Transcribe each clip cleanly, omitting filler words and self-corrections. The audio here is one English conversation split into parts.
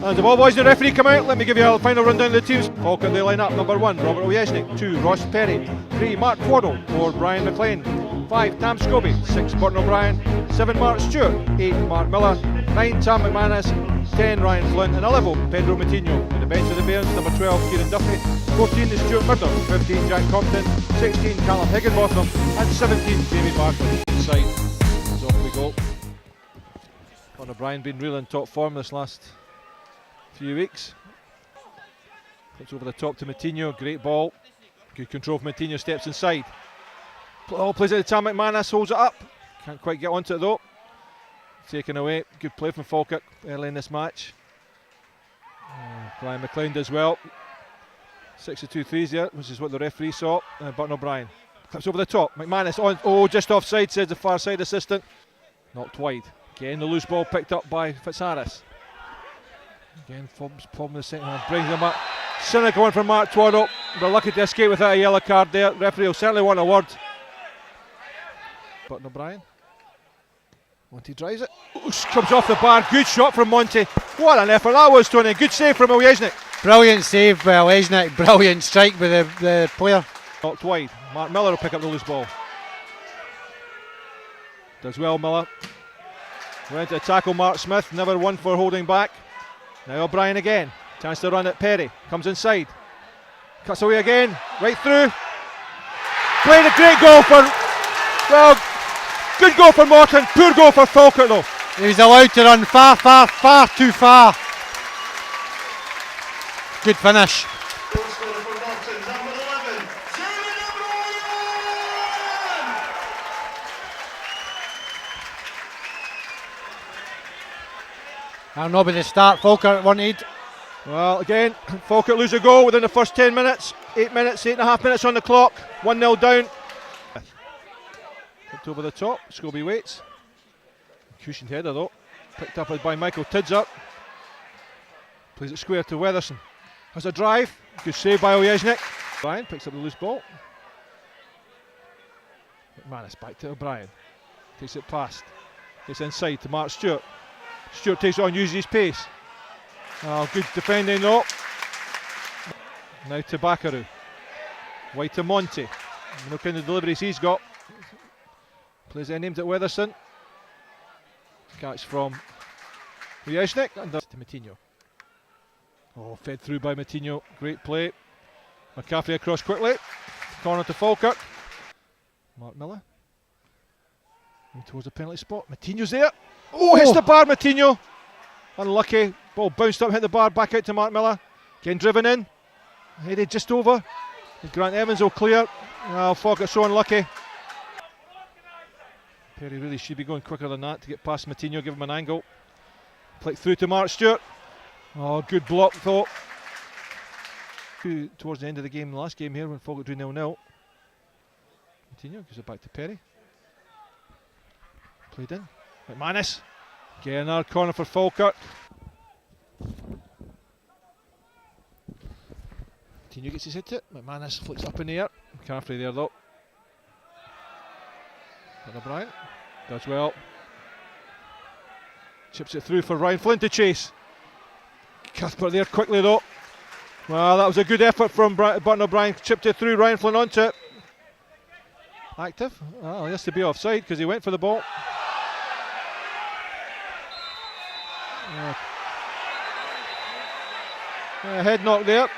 As the ball boys and the referee come out, let me give you a final rundown of the teams. Falkirk, they line up. Number 1, Robert Ojesnik. 2, Ross Perry. 3, Mark Twaddle. 4, Brian McLean. 5, Tam Scobie. 6, Morton O'Brien. 7, Mark Stewart. 8, Mark Miller. 9, Tam McManus. 10, Ryan Flint. And 11, Pedro Matinho. In the bench of the Bairns, number 12, Kieran Duffy. 14 is Stuart Murdoch. 15, Jack Compton. 16, Callum Higginbotham. And 17, Jamie Barkley. Inside. So off we go. Morton O'Brien been really in top form this last few weeks. Puts over the top to Matinho, great ball. Good control from Matinho, steps inside. Plays it to Tam McManus, holds it up. Can't quite get onto it though. Taken away, good play from Falkirk early in this match. Brian McLean does well. 6 of 2 threes there, which is what the referee saw. Morton O'Brien clips over the top. McManus on, just offside, says the far side assistant. Knocked wide. Again, the loose ball picked up by Fitzharris. Again, problem the second half, brings them up. Cynical one from Mark Twaddle. We're lucky to escape without a yellow card there. Referee will certainly want a word. Morton O'Brien. Monty drives it. Comes off the bar. Good shot from Monty. What an effort that was, Tony. Good save from Ojesnik. Brilliant save by Ojesnik. Brilliant strike by the player. Knocked wide. Mark Miller will pick up the loose ball. Does well, Miller. Went to tackle Mark Smith. Never one for holding back. Now O'Brien again. Chance to run at Perry. Comes inside. Cuts away again. Right through. Played a great goal for. Well, good goal for Morton. Poor goal for Falkirk though. He was allowed to run far too far. Good finish. I'll not be the start Falkirk wanted. Well, again, Falkirk lose a goal within the first 10 minutes. 8 minutes, 8.5 minutes on the clock. 1-0 down. Picked over the top. Scobie waits. Cushioned header though. Picked up by Michael Tidser. Plays it square to Weatherson. Has a drive. Good save by Ojesnik. O'Brien picks up the loose ball. McManus back to O'Brien. Takes it past. Gets inside to Mark Stewart. Stewart takes it on, uses his pace. Oh, good defending though. Now to Bakaru. Wide to Monty. Look in the deliveries he's got. Plays it aimed at Weatherson. Catch from Ojesnik and to Matinho. Oh, fed through by Matinho. Great play. McCaffrey across quickly. Corner to Falkirk. Mark Miller. Towards the penalty spot. Matinho's there. Oh, hits the bar, Matinho. Unlucky. Ball bounced up, hit the bar, back out to Mark Miller. Again driven in. Headed just over. Grant Evans will clear. Oh, Falkirk so unlucky. Perry really should be going quicker than that to get past Matinho, give him an angle. Flick through to Mark Stewart. Oh, good block though. Towards the end of the game, the last game here when Falkirk drew 0-0. Matinho gives it back to Perry. Played in. McManus. Again, another corner for Falkirk. Matinho gets his hit it. McManus flicks up in the air. McCaffrey there though. O'Brien does well. Chips it through for Ryan Flint to chase. Cuthbert there quickly though. Well, that was a good effort from Morton O'Brien. Chipped it through, Ryan Flint onto it. Active. Oh, he has to be offside because he went for the ball. Head knock there.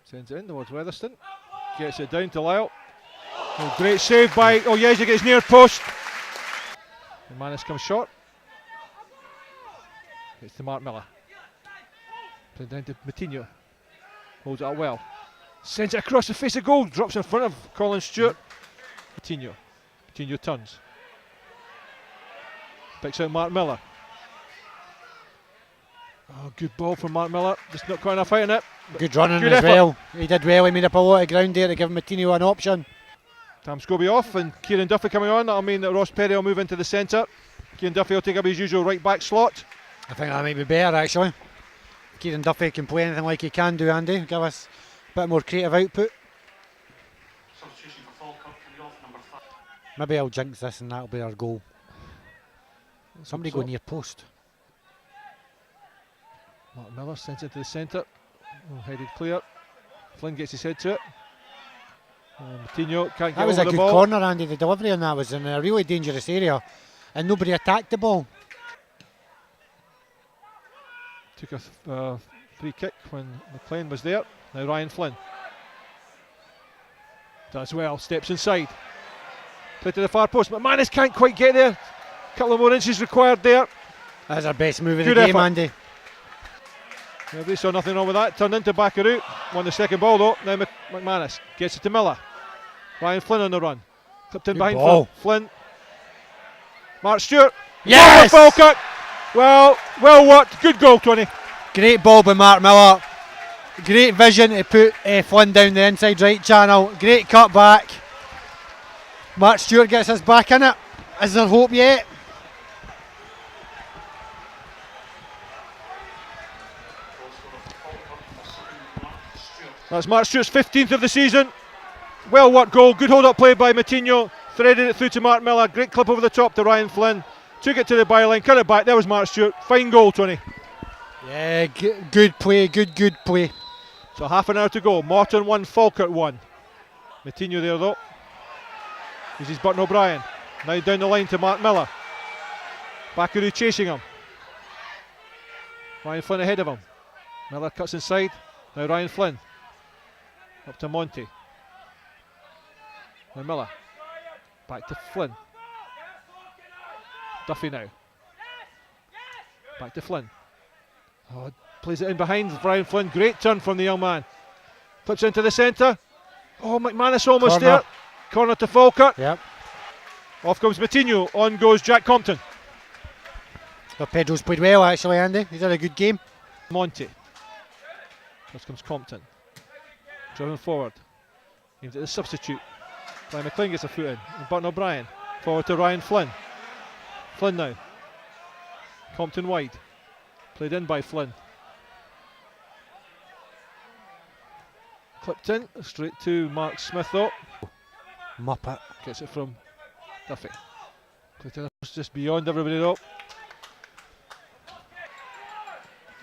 Sends it in towards Weatherston. Gets it down to Lyle. Oh, great save by Ojesnik, gets near post. McManus comes short. Gets to Mark Miller. Playing down to Matinho. Holds it up well. Sends it across the face of goal. Drops in front of Colin Stewart. Matinho. Matinho turns. Picks out Mark Miller. Oh, good ball from Mark Miller. Just not quite enough out in it. Good running as well. He did well. He made up a lot of ground there to give Matinho an option. Tam Scobie off and Kieran Duffy coming on. That'll mean that Ross Perry will move into the centre. Kieran Duffy will take up his usual right back slot. I think that might be better actually. Kieran Duffy can play anything like he can do, Andy. Give us a bit more creative output. Maybe I'll jinx this and that'll be our goal. Somebody go near post. Mark Miller sends it to the centre. Oh, headed clear. Flynn gets his head to it. Martinho can't get That was over a the good ball. corner, Andy. The delivery on that was in a really dangerous area, and nobody attacked the ball. Took a free kick when McLean was there. Now Ryan Flynn does well, steps inside. Play to the far post. McManus can't quite get there. A couple of more inches required there. That's our best move of Good the game, effort. Andy. They saw nothing wrong with that. Turned into Backaroo. Won the second ball though. Now McManus gets it to Miller. Ryan Flynn on the run. Clipped in Good behind ball. Flynn. Mark Stewart. Yes! Goal for Falkirk. Well worked. Good goal, Tony. Great ball by Mark Miller. Great vision to put Flynn down the inside right channel. Great cut back. Mark Stewart gets us back in it. Is there hope yet? That's Mark Stewart's 15th of the season. Well worked goal. Good hold up play by Martinho. Threaded it through to Mark Miller. Great clip over the top to Ryan Flynn. Took it to the byline. Cut it back. There was Mark Stewart. Fine goal, Tony. Yeah, good play. Good play. So half an hour to go. Morton 1, Falkirk 1. Martinho there though. This is Burton O'Brien. Now down the line to Mark Miller. Backaroo chasing him. Ryan Flynn ahead of him. Miller cuts inside. Now Ryan Flynn. Up to Monty. Now Miller. Back to Flynn. Duffy now. Back to Flynn. Oh, plays it in behind Brian Flynn. Great turn from the young man. Clips into the centre. Oh, McManus almost Corner. there. Corner to Falkirk. Yep. Off comes Martinho. On goes Jack Compton. Well, Pedro's played well actually, Andy. He's had a good game. Monty. First comes Compton. Driven forward. Aimed at the substitute. Brian McLean gets a foot in. And Burton O'Brien. Forward to Ryan Flynn. Flynn now. Compton wide. Played in by Flynn. Clipped in. Straight to Mark Smith though. Muppet. Gets it from Duffy. Played to the post just beyond everybody though.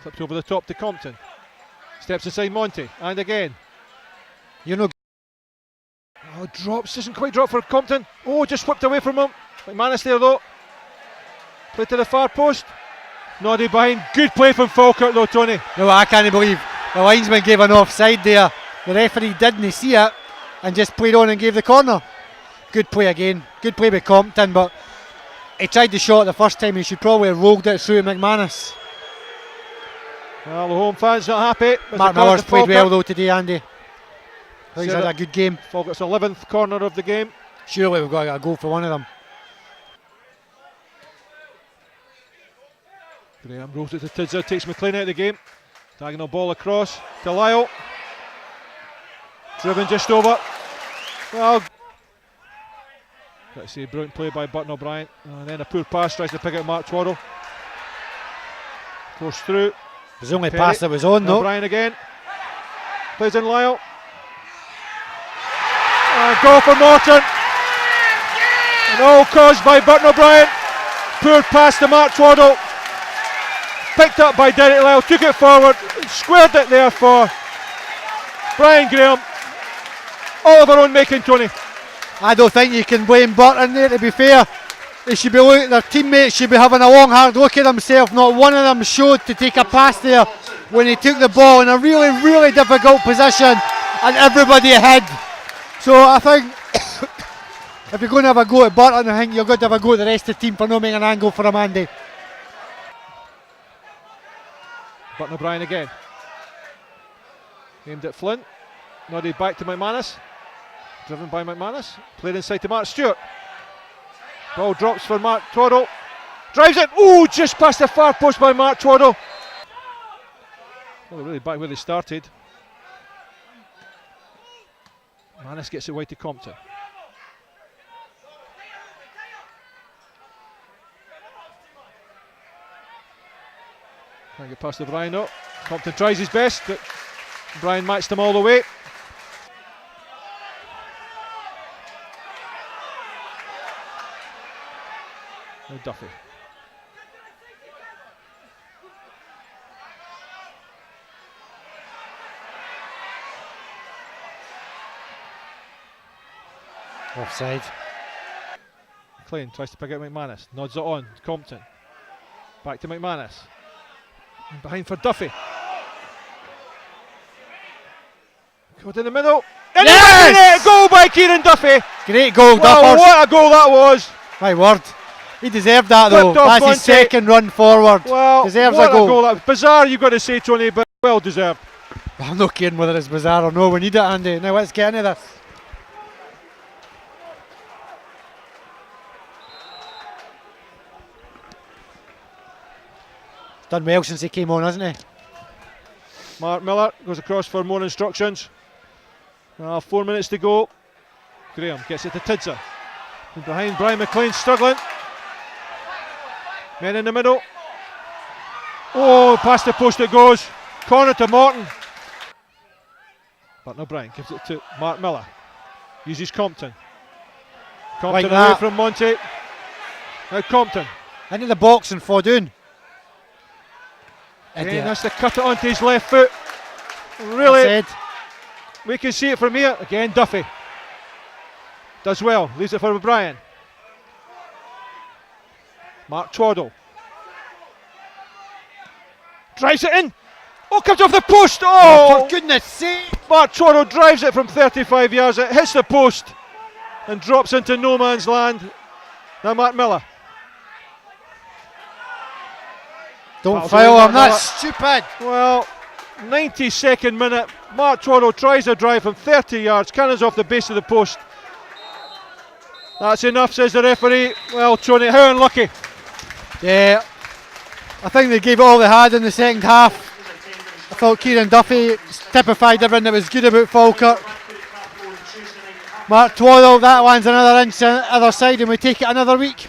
Clipped over the top to Compton. Steps inside Monty. And again. You know. Oh, drops. Doesn't quite drop for Compton. Oh, just whipped away from him. McManus there though. Play to the far post. Nodded behind. Good play from Falkirk though, Tony. No, I can't believe the linesman gave an offside there. The referee didn't see it and just played on and gave the corner. Good play again. Good play by Compton, but he tried the shot the first time. He should probably have rolled it through McManus. Well, the home fans not happy. Mark Miller's played well though today, Andy. I think he's had a good game. Falkirk's 11th corner of the game. Surely we've got to get a goal for one of them. Graham rolls it to Tidser, takes McLean out of the game. Diagonal ball across to Lyle. Driven just over. Well, let's see, brilliant play by Burton O'Brien. And then a poor pass, tries to pick out Mark Twaddle. Forced through. It was the only Perry. pass that was on though. O'Brien again. Plays in Lyle. Goal for Morton. And all caused by Burton O'Brien. Poor pass to Mark Twaddle. Picked up by Derek Lyle, took it forward, squared it there for Brian Graham. All of our own making, Tony. I don't think you can blame Burton there, to be fair. They should be their teammates should be having a long hard look at themselves. Not one of them showed to take a pass there when he took the ball in a really difficult position and everybody ahead. So I think if you're going to have a go at Burton, I think you're going to have a go at the rest of the team for not making an angle for him, Andy. Burton O'Brien again. Aimed at Flynn. Nodded back to McManus. Driven by McManus. Played inside to Mark Stewart. Ball drops for Mark Twaddle. Drives it. Oh, just past the far post by Mark Twaddle. Well, they're really back where they started. McManus gets it away to Compton. Can't get past O'Brien though. Compton tries his best, but O'Brien matched him all the way. Now Duffy. Offside. McLean tries to pick out McManus, nods it on, Compton. Back to McManus. And behind for Duffy. Caught in the middle. And Yes! goal by Kieran Duffy. Great goal, Well, Duffers. what a goal that was. My word. He deserved that though. Flipped off That's his Monty. second run forward. Well, Deserves what a goal. That was bizarre, you've got to say, Tony, but well deserved. I'm not caring whether it's bizarre or no. We need it, Andy. Now let's get into this. Done well since he came on, hasn't he? Mark Miller goes across for more instructions. 4 minutes to go. Graham gets it to Tidser. From behind, Brian McLean struggling. Men in the middle. Oh, past the post it goes. Corner to Morton. But O'Brien gives it to Mark Miller. Uses Compton. Compton Like away that. from Monty. Now Compton. Into the box and Fodun. Again, that's to cut it onto his left foot. Really, Said. we can see it from here. Again, Duffy does well, leaves it for O'Brien. Mark Twaddle drives it in. Oh, comes off the post. Oh, For goodness sake! Mark Twaddle drives it from 35 yards. It hits the post and drops into no man's land. Now Mark Miller. Don't That'll foul do it, him, that's stupid! Well, 92nd minute. Mark Twaddle tries a drive from 30 yards, cannons off the base of the post. That's enough, says the referee. Well, Tony, how unlucky. Yeah, I think they gave it all they had in the second half. I thought Kieran Duffy typified everything that was good about Falkirk. Mark Twaddle, that lands another inch on the other side and we take it another week.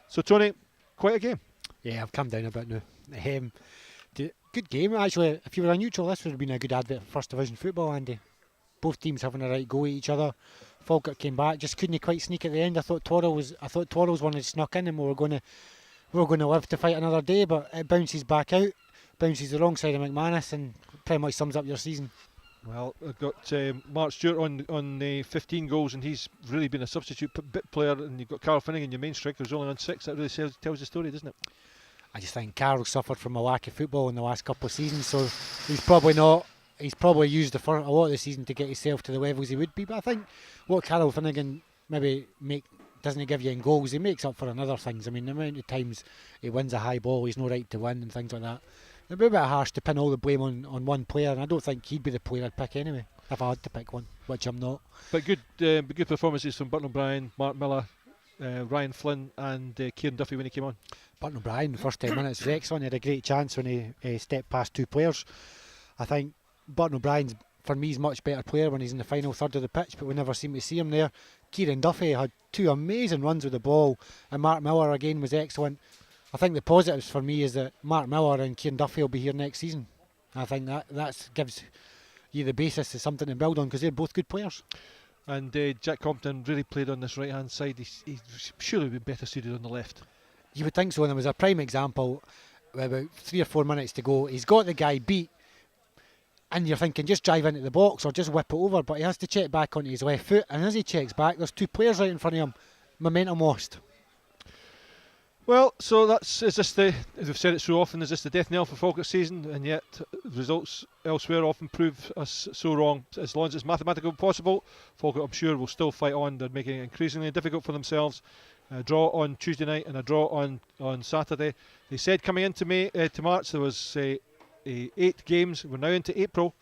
So, Tony, quite a game. Yeah, I've come down a bit now. Good game, actually. If you were a neutral, this would have been a good advert for First Division football, Andy. Both teams having a right go at each other. Falkirk came back, just couldn't quite sneak at the end. I thought Twaddle's one had snuck in and we were going to live to fight another day, but it bounces back out, bounces the wrong side of McManus, and pretty much sums up your season. Well, I've got Mark Stewart on the 15 goals, and he's really been a substitute bit player. And you've got Carl Finnegan, your main striker, who's only on 6. That really tells the story, doesn't it? I just think Carroll suffered from a lack of football in the last couple of seasons, so he's probably used a lot of the season to get himself to the levels he would be. But I think what Carol Finnegan maybe doesn't give you in goals, he makes up for in other things. I mean, the amount of times he wins a high ball, he's no right to win and things like that. It'd be a bit harsh to pin all the blame on one player, and I don't think he'd be the player I'd pick anyway if I had to pick one, which I'm not. But good performances from Burton O'Brien, Mark Miller, Ryan Flynn and Kieran Duffy when he came on. Burton O'Brien, the first 10 minutes was excellent. He had a great chance when he stepped past two players. I think Burton O'Brien's, for me, is a much better player when he's in the final third of the pitch, but we never seem to see him there. Kieran Duffy had two amazing runs with the ball, and Mark Miller again was excellent. I think the positives for me is that Mark Miller and Kieran Duffy will be here next season. I think that gives you the basis of something to build on, because they're both good players. And Jack Compton really played on this right hand side. He's surely been better suited on the left. You would think so, and there was a prime example with about 3 or 4 minutes to go. He's got the guy beat, and you're thinking just drive into the box or just whip it over, but he has to check back onto his left foot, and as he checks back, there's two players right in front of him. Momentum lost. Well, so as we've said it so often, is this the death knell for Falkirk season? And yet results elsewhere often prove us so wrong. As long as it's mathematically possible, Falkirk, I'm sure, will still fight on. They're making it increasingly difficult for themselves. A draw on Tuesday night and a draw on Saturday. They said coming into March there was 8 games. We're now into April,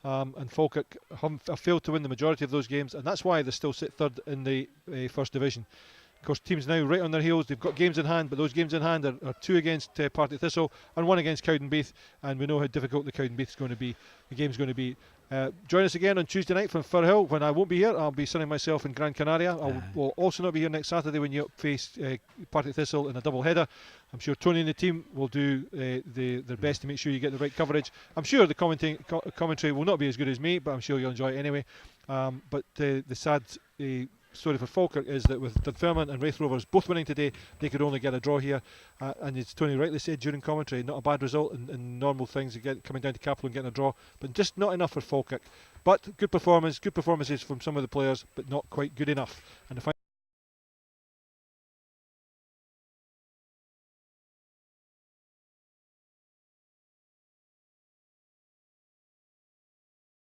and Falkirk have failed to win the majority of those games, and that's why they still sit third in the First Division. Of course, teams now right on their heels. They've got games in hand, but those games in hand are 2 against Partick Thistle and 1 against Cowdenbeath, and we know how difficult the Cowdenbeath is going to be. The game's going to be. Join us again on Tuesday night from Firhill when I won't be here. I'll be sunning myself in Gran Canaria. I will also not be here next Saturday when you face Partick Thistle in a double header. I'm sure Tony and the team will do their best to make sure you get the right coverage. I'm sure the commentary will not be as good as me, but I'm sure you'll enjoy it anyway. But the sad story for Falkirk is that with Dunfermline and Wraith Rovers both winning today, they could only get a draw here. And as Tony rightly said during commentary, not a bad result in normal things, coming down to Cappielow and getting a draw, but just not enough for Falkirk. But good performances from some of the players, but not quite good enough. And the